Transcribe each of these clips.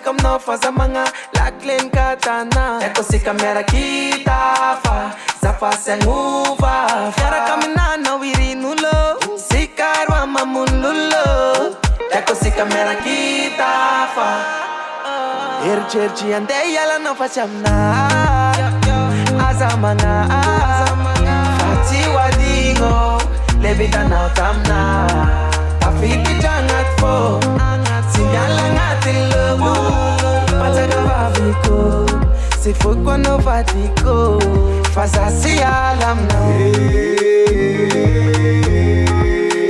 Comme no faza mga laklen katana. Eko si kamera kita fa zafa senguva. Fiara kamina na wirinulo sikarwa mamululo. Eko si kamera kita fa. Ircherchi ande yala no fachamna. Azamanga fati wadingo levita na utamna. Tafiti jangat fo. Sinyala ngatilobu Pataka vaviko Sifukwa no fatiko Fasasi alam na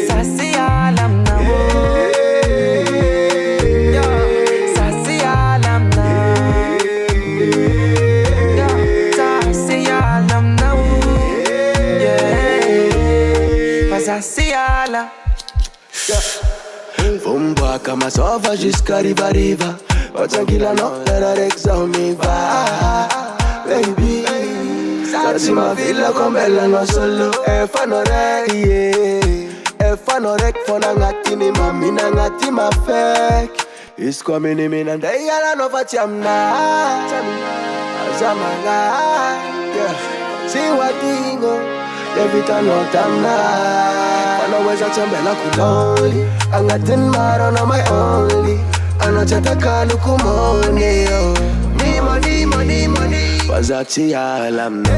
Sasi alam na Sasi alam na Sasi alam na Fasasi alam Vumba kama sova jusqu'à riva. Tranquila no, era Rex on me va. Baby, sarsi ma villa con bella no solo. E fanno rec, yeah. E fanno rec fona ngati ni mami na ngati ma fake. Isko mini mina ndai ala no facciamna. Azamanga, yeah. Si watingo, levita no tamna. Anaweza tembela kuloli Angatin maro na my only Anachataka lukumoni Money Wazati alam na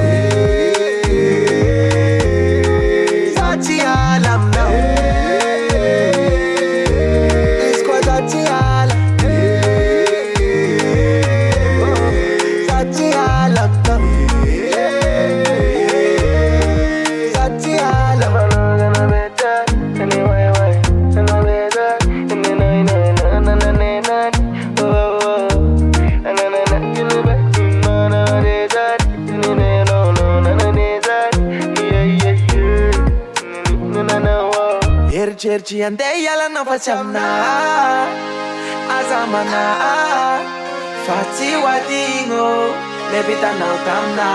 Zati alam na Iskwa zati alam Zati alam na Zati alam Ircherchi ande yala no fachamna. Azamana fati wadingo levita na utamna.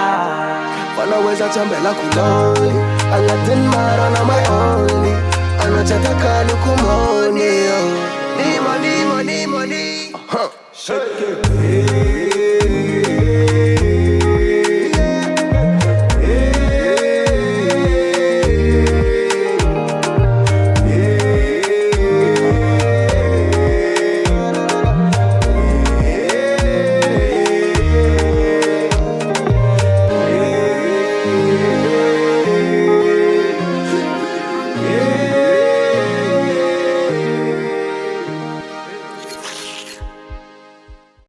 Wanaweza tembela kuloli Alatin mara na my only Anachataka lukumoni Money Shake it